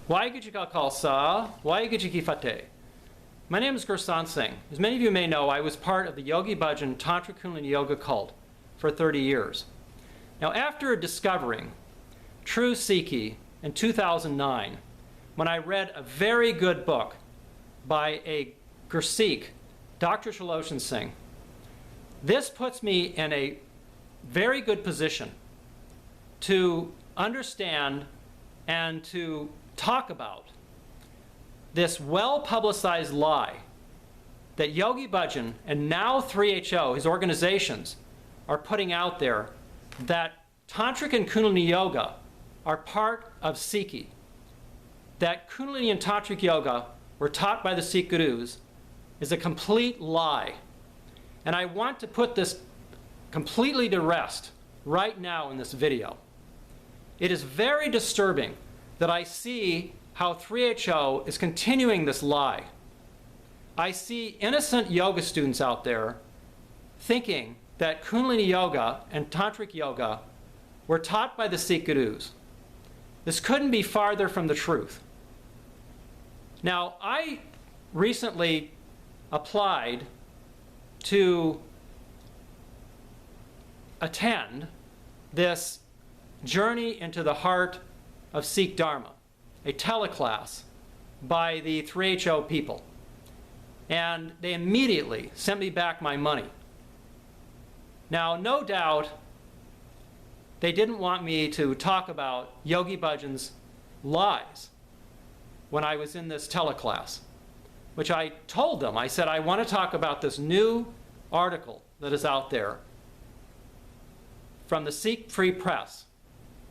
Waheguru Ji Ka Khalsa, Waheguru Ji Ki Fateh. My name is Guru Singh. As many of you may know, I was part of the Yogi Bhajan Tantric Kundalini Yoga cult for 30 years. Now, after discovering true Sikhi in 2009, when I read a very good book by a Gursikh, Dr. Shaloshan Singh, this puts me in a very good position to understand and to talk about this well-publicized lie that Yogi Bhajan and now 3HO, his organizations, are putting out there, that Tantric and Kundalini Yoga are part of Sikhi, that Kundalini and Tantric Yoga were taught by the Sikh Gurus, is a complete lie. And I want to put this completely to rest right now in this video. It is very disturbing that I see how 3HO is continuing this lie. I see innocent yoga students out there thinking that Kundalini Yoga and Tantric Yoga were taught by the Sikh Gurus. This couldn't be farther from the truth. Now, I recently applied to attend this Journey into the Heart of Sikh Dharma, a teleclass by the 3HO people. And they immediately sent me back my money. Now, no doubt, they didn't want me to talk about Yogi Bhajan's lies when I was in this teleclass, which I told them. I said, I want to talk about this new article that is out there from the Sikh Free Press,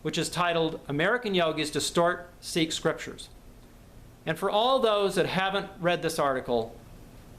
which is titled, American Yogis Distort Sikh Scriptures. And for all those that haven't read this article,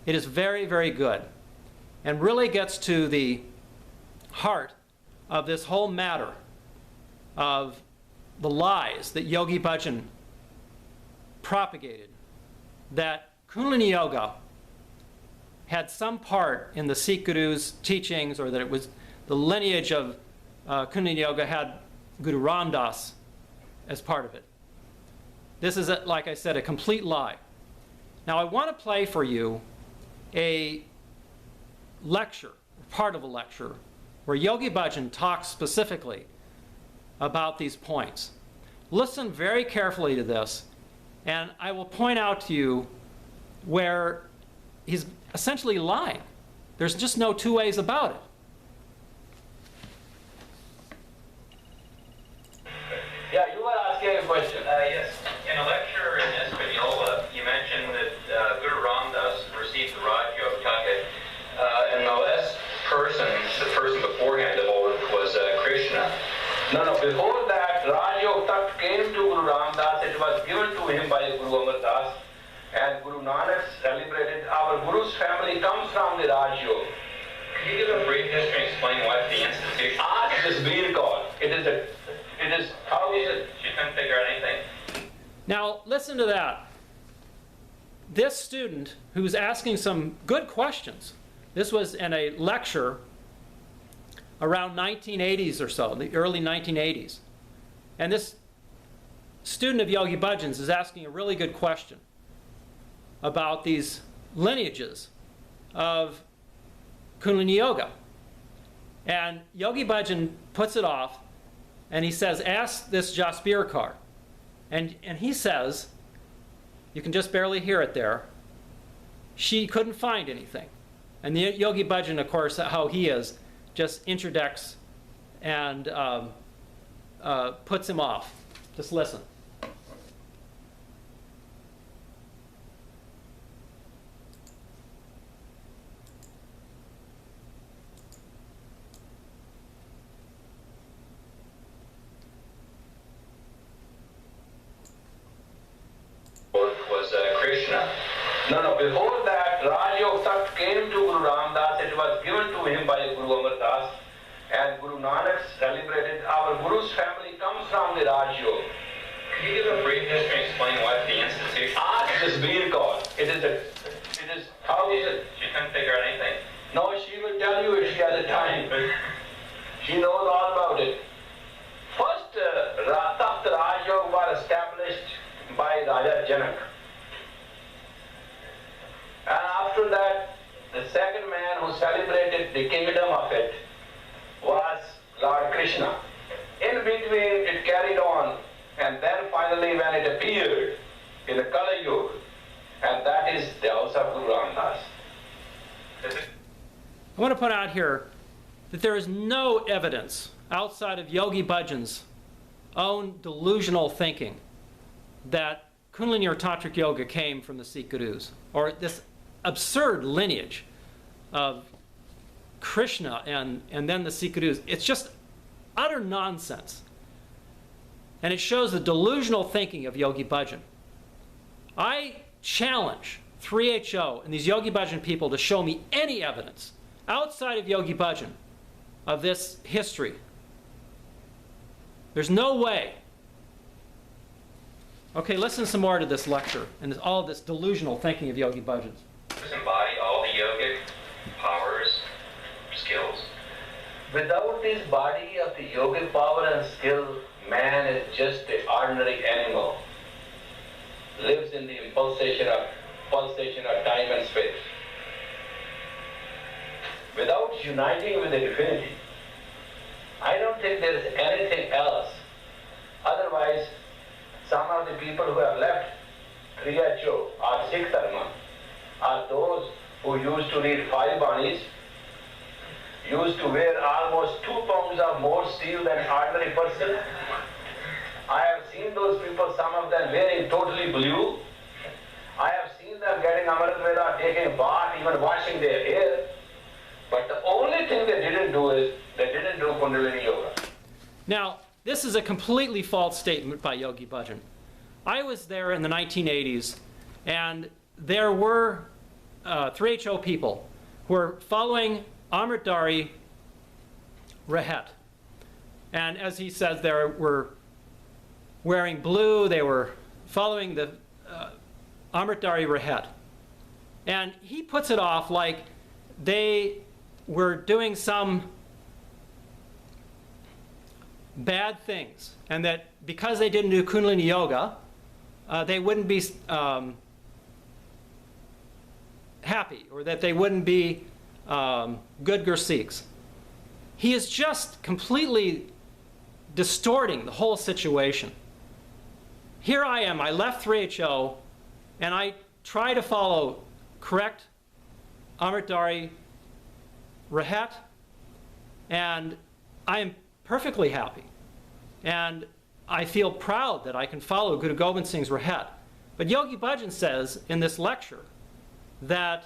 it is very, very good and really gets to the heart of this whole matter of the lies that Yogi Bhajan propagated, that Kundalini Yoga had some part in the Sikh Guru's teachings, or that it was the lineage of Kundalini Yoga had Guru Ramdas as part of it. This is, like I said, a complete lie. Now, I want to play for you a lecture, part of a lecture, where Yogi Bhajan talks specifically about these points. Listen very carefully to this, and I will point out to you where he's essentially lying. There's just no two ways about it. Yeah, you were asking a question. Yes. In a lecture in Espanola, you mentioned that Guru Ramdas received the Raj Yog takt, and the last person, the person beforehand of all was Krishna. No, before that, Raj Yog takt came to Guru Ramdas. It was given to him by Guru Ramdas, and Guru Nanak celebrated. Our Guru's family comes from the Raj Yog. Could you give a brief history and explain what the institution Ask this being called. It is how is it? She couldn't figure out anything. Now, listen to that. This student who's asking some good questions, this was in a lecture around 1980s or so, the early 1980s. And this student of Yogi Bhajan's is asking a really good question about these lineages of Kundalini Yoga. And Yogi Bhajan puts it off, and he says, ask this Jaspirkar. And he says, you can just barely hear it there, she couldn't find anything. And the Yogi Bhajan, of course, how he is, just interjects and puts him off. Just listen. Was Krishna. No, before that, Raj Yog takt came to Guru Ramdas. It was given to him by Guru Ramdas, and Guru Nanak celebrated. Our Guru's family comes from the Raj Yog. Could you give a brief history and explain what the institution Ask this being called. It is how is it? She couldn't figure out anything. No, she will tell you if she has the time. She knows all about it. First, Takt Raj Yog was established by by Raja Janak. And after that, the second man who celebrated the kingdom of it was Lord Krishna. In between, it carried on, and then finally when it appeared in the Kalyug, and that is the house of Guru Ramdas. I want to point out here that there is no evidence outside of Yogi Bhajan's own delusional thinking that Kundalini or Tantric Yoga came from the Sikh Gurus, or this absurd lineage of Krishna and then the Sikh Gurus. It's just utter nonsense. And it shows the delusional thinking of Yogi Bhajan. I challenge 3HO and these Yogi Bhajan people to show me any evidence outside of Yogi Bhajan of this history. There's no way. Okay, listen some more to this lecture and all this delusional thinking of Yogi Bhajan's. Embody all the yogic powers, skills. Without this body of the yogic power and skill, man is just an ordinary animal. Lives in the pulsation of time and space. Without uniting with the divinity, I don't think there is anything else. Otherwise, some of the people who have left 3HO or Sikh Dharma are those who used to read 5 Banis, used to wear almost 2 pounds of more steel than an ordinary person. I have seen those people, some of them wearing totally blue. I have seen them getting Amrit Veda, taking a bath, even washing their hair. But the only thing they didn't do is, they didn't do Kundalini Yoga. Now, this is a completely false statement by Yogi Bhajan. I was there in the 1980s, and there were 3HO people who were following Amritdhari Rehet. And as he says, they were wearing blue, they were following the Amritdhari Rehet. And he puts it off like they were doing some bad things, and that because they didn't do Kundalini Yoga, they wouldn't be happy, or that they wouldn't be good Gursikhs. He is just completely distorting the whole situation. Here I am, I left 3HO, and I try to follow correct Amritdhari Rehet, and I am perfectly happy. And I feel proud that I can follow Guru Gobind Singh's Rehet. But Yogi Bhajan says in this lecture that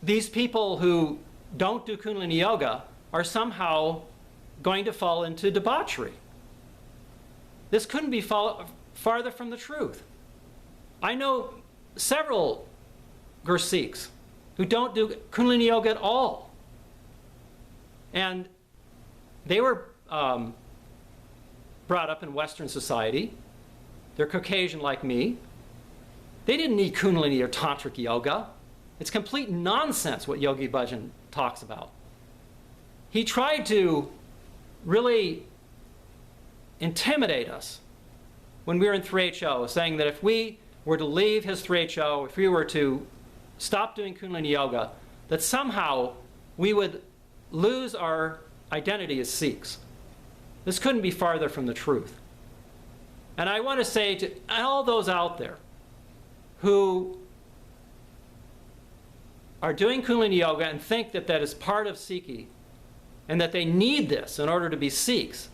these people who don't do Kundalini Yoga are somehow going to fall into debauchery. This couldn't be farther from the truth. I know several Gursikhs who don't do Kundalini Yoga at all. And they were brought up in Western society. They're Caucasian like me. They didn't need Kundalini or Tantric Yoga. It's complete nonsense what Yogi Bhajan talks about. He tried to really intimidate us when we were in 3HO, saying that if we were to leave his 3HO, if we were to stop doing Kundalini Yoga, that somehow we would lose our identity as Sikhs. This couldn't be farther from the truth. And I want to say to all those out there who are doing Kundalini Yoga and think that that is part of Sikhi and that they need this in order to be Sikhs,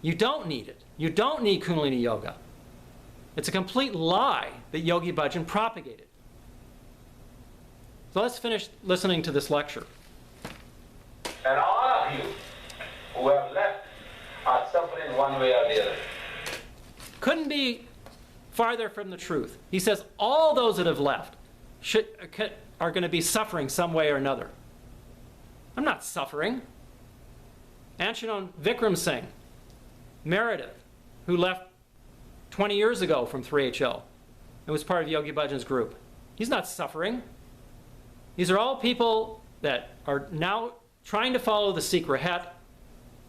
you don't need it. You don't need Kundalini Yoga. It's a complete lie that Yogi Bhajan propagated. So let's finish listening to this lecture. And all of you who have left are suffering one way or the other. Couldn't be farther from the truth. He says all those that have left are going to be suffering some way or another. I'm not suffering. Anshuman Vikram Singh, Meredith, who left 20 years ago from 3HO and was part of Yogi Bhajan's group. He's not suffering. These are all people that are now trying to follow the Sikh Rehet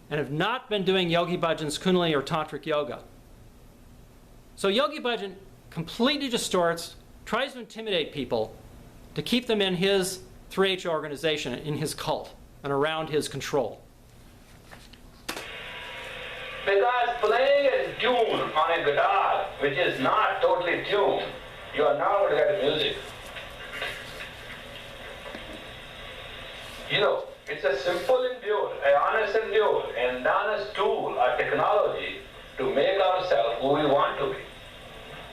and have not been doing Yogi Bhajan's Kundalini or Tantric Yoga. So Yogi Bhajan completely distorts, tries to intimidate people to keep them in his 3H organization, in his cult, and around his control. Because playing a tune on a guitar, which is not totally tuned, you are not going to get music. You know, it's a simple endure, a honest endure, and honest tool or technology to make ourselves who we want to be.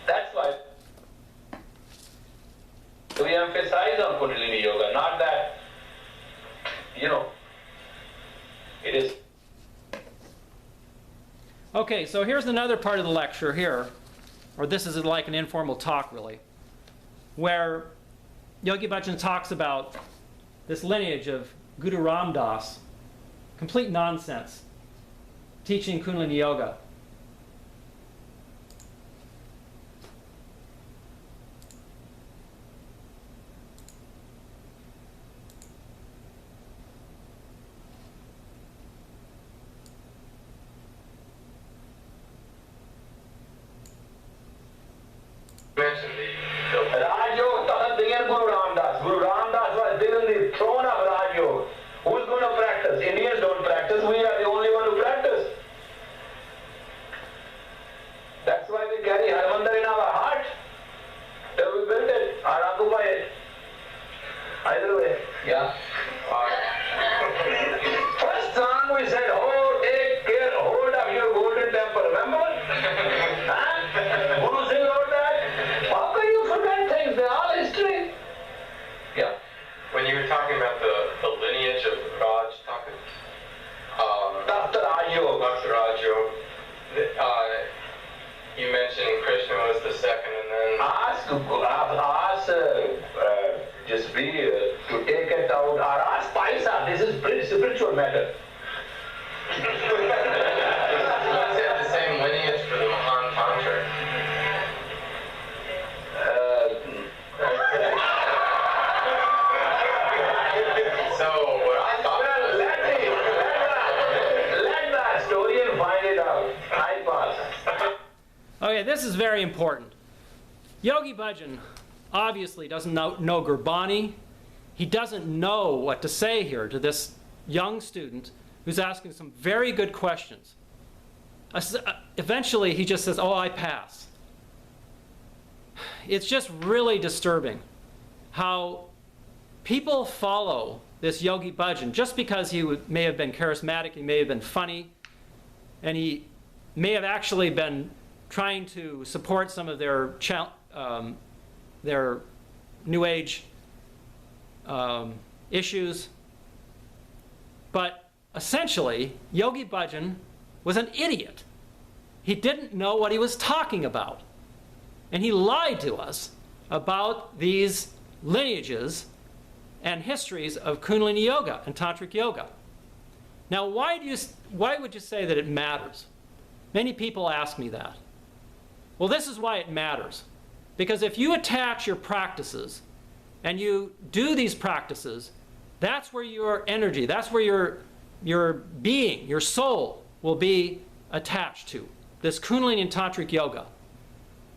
That's why we emphasize on Kundalini Yoga, not that, you know, it is. Okay, so here's another part of the lecture here, or this is like an informal talk really, where Yogi Bhajan talks about this lineage of Guru Ramdas, complete nonsense, teaching Kundalini Yoga. Raj Yog doesn't begin Guru Ramdas. Guru Ramdas was given the throne of Raj Yog. Who's going to practice? Indians don't practice. We are the only one who practice. That's why we carry Harmandir in our heart. Till we build it or occupy it. Either way. Yeah. First song we said, oh, take care, hold of your golden temple. Remember? Huh? Guru Singh wrote that. How can you forget things? They're all history. Yeah. When you were talking about the lineage of Raj, Dr. Raj Yog. Dr. Raj Yog, you mentioned Krishna was the second, and then Ask just be to take it out, or ask Paisa. This is pretty spiritual matter. you said the same lineage for the Mahan Tantric. So what I thought Well, let the historian find it out. I pass. Okay, this is very important. Yogi Bhajan obviously doesn't know Gurbani. He doesn't know what to say here to this young student who's asking some very good questions. Eventually, he just says, oh, I pass. It's just really disturbing how people follow this Yogi Bhajan just because he may have been charismatic, he may have been funny, and he may have actually been trying to support some of their New Age issues. But essentially, Yogi Bhajan was an idiot. He didn't know what he was talking about. And he lied to us about these lineages and histories of Kundalini Yoga and Tantric Yoga. Now, why would you say that it matters? Many people ask me that. Well, this is why it matters. Because if you attach your practices and you do these practices, that's where your energy, that's where your being, your soul will be attached to. This Kundalini and Tantric Yoga,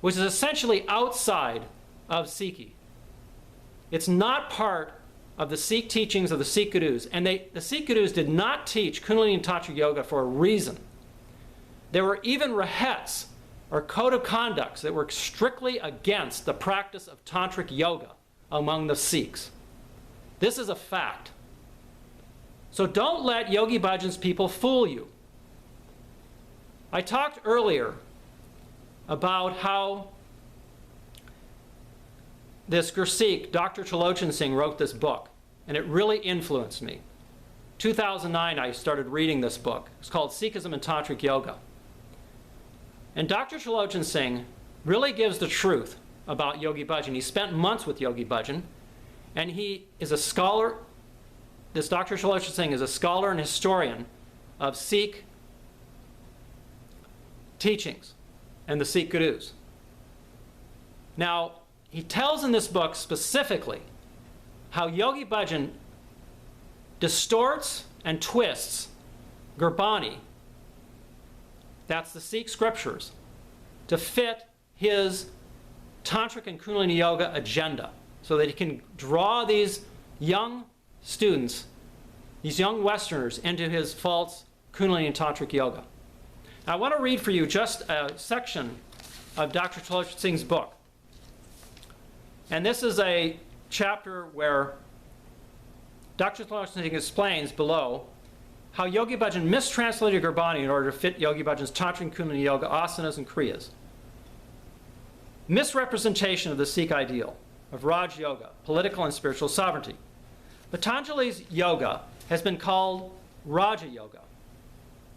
which is essentially outside of Sikhi. It's not part of the Sikh teachings of the Sikh Gurus. And the Sikh Gurus did not teach Kundalini and Tantric Yoga for a reason. There were even rahets, or code of conducts, that were strictly against the practice of Tantric Yoga among the Sikhs. This is a fact. So don't let Yogi Bhajan's people fool you. I talked earlier about how this Gursikh, Dr. Trilochan Singh, wrote this book, and it really influenced me. 2009, I started reading this book. It's called Sikhism and Tantric Yoga. And Dr. Trilochan Singh really gives the truth about Yogi Bhajan. He spent months with Yogi Bhajan, and he is a scholar. This Dr. Trilochan Singh is a scholar and historian of Sikh teachings and the Sikh Gurus. Now, he tells in this book specifically how Yogi Bhajan distorts and twists Gurbani, that's the Sikh scriptures, to fit his tantric and kundalini yoga agenda so that he can draw these young students, these young Westerners, into his false kundalini and tantric yoga. Now, I want to read for you just a section of Dr. Khalsa Singh's book. And this is a chapter where Dr. Khalsa Singh explains below how Yogi Bhajan mistranslated Gurbani in order to fit Yogi Bhajan's tantric and kundalini yoga asanas and kriyas. Misrepresentation of the Sikh ideal of Raj Yoga, political and spiritual sovereignty. Patanjali's yoga has been called Raja Yoga,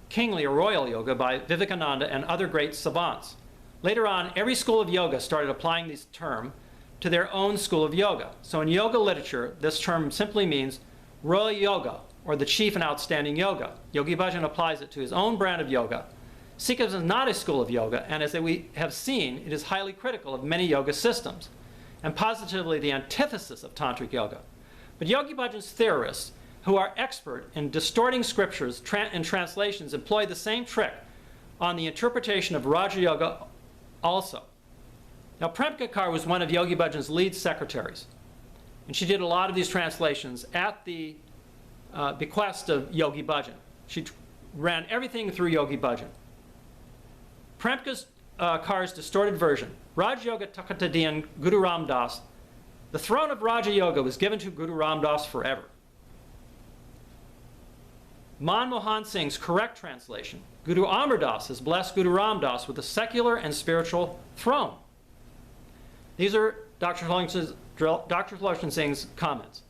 kingly or royal yoga, by Vivekananda and other great savants. Later on, every school of yoga started applying this term to their own school of yoga. So in yoga literature, this term simply means royal yoga, or the chief and outstanding yoga. Yogi Bhajan applies it to his own brand of yoga. Sikhism is not a school of yoga, and as we have seen, it is highly critical of many yoga systems, and positively the antithesis of tantric yoga. But Yogi Bhajan's theorists, who are expert in distorting scriptures and translations, employ the same trick on the interpretation of Raja Yoga also. Now, Premka Kaur was one of Yogi Bhajan's lead secretaries, and she did a lot of these translations at the bequest of Yogi Bhajan. She ran everything through Yogi Bhajan. Premka Kaur's distorted version, Raj Yoga Takatadian Guru Ramdas, the throne of Raja Yoga was given to Guru Ramdas forever. Manmohan Singh's correct translation, Guru Amardas has blessed Guru Ramdas with a secular and spiritual throne. These are Dr. Khalsa Singh's comments.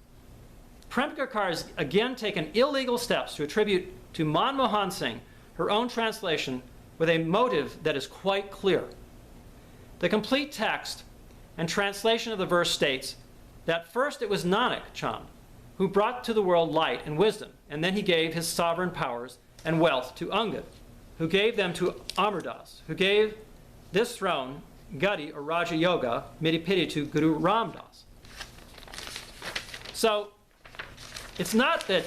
Premka Kaur has again taken illegal steps to attribute to Manmohan Singh her own translation with a motive that is quite clear. The complete text and translation of the verse states that first it was Nanak Chand who brought to the world light and wisdom, and then he gave his sovereign powers and wealth to Angad, who gave them to Amardas, who gave this throne, Gadi or Raja Yoga, Midipiti, to Guru Ramdas. So it's not that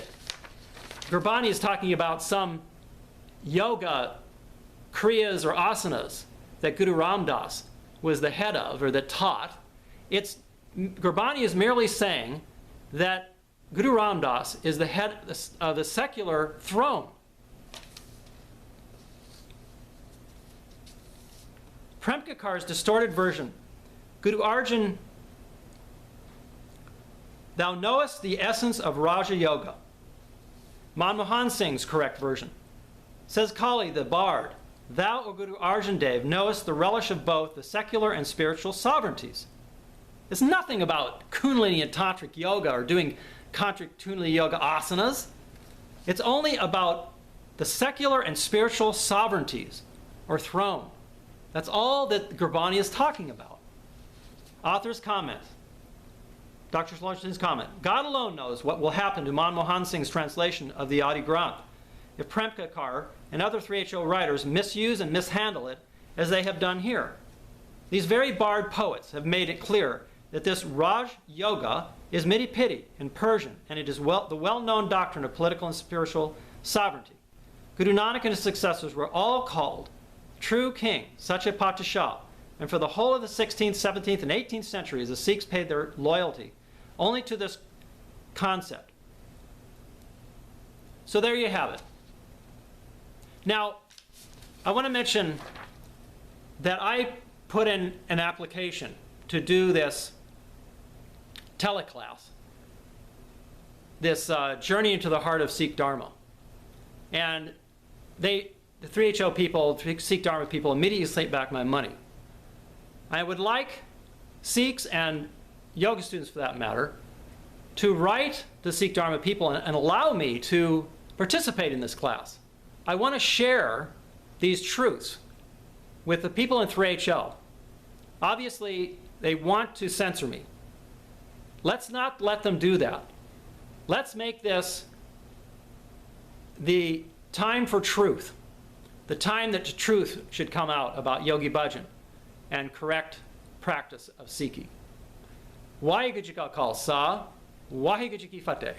Gurbani is talking about some yoga kriyas or asanas that Guru Ramdas was the head of or that taught. Gurbani is merely saying that Guru Ramdas is the head of the secular throne. Premka Kaur's distorted version, Guru Arjan, thou knowest the essence of Raja Yoga. Manmohan Singh's correct version, says Kali the bard, thou, O Guru Arjan Dev, knowest the relish of both the secular and spiritual sovereignties. It's nothing about Kundalini and Tantric yoga or doing Tantric Kundalini yoga asanas. It's only about the secular and spiritual sovereignties or throne. That's all that Gurbani is talking about. Author's comment, Dr. Shaloshin's comment, God alone knows what will happen to Manmohan Singh's translation of the Adi Granth if Premka Kaur and other 3HO writers misuse and mishandle it as they have done here. These very bard poets have made it clear that this Raj Yoga is Midipiti in Persian, and it is the well-known doctrine of political and spiritual sovereignty. Guru Nanak and his successors were all called true king, Sache Patishah, and for the whole of the 16th, 17th, and 18th centuries, the Sikhs paid their loyalty only to this concept. So there you have it. Now, I want to mention that I put in an application to do this teleclass, this journey into the heart of Sikh Dharma. And the 3HO people, Sikh Dharma people, immediately sent back my money. I would like Sikhs and yoga students, for that matter, to write the Sikh Dharma people and allow me to participate in this class. I want to share these truths with the people in 3HO. Obviously, they want to censor me. Let's not let them do that. Let's make this the time for truth, the time that the truth should come out about Yogi Bhajan and correct practice of Sikhi. Waheguru Ji Ka Khalsa, Waheguru Ji Ki Fateh.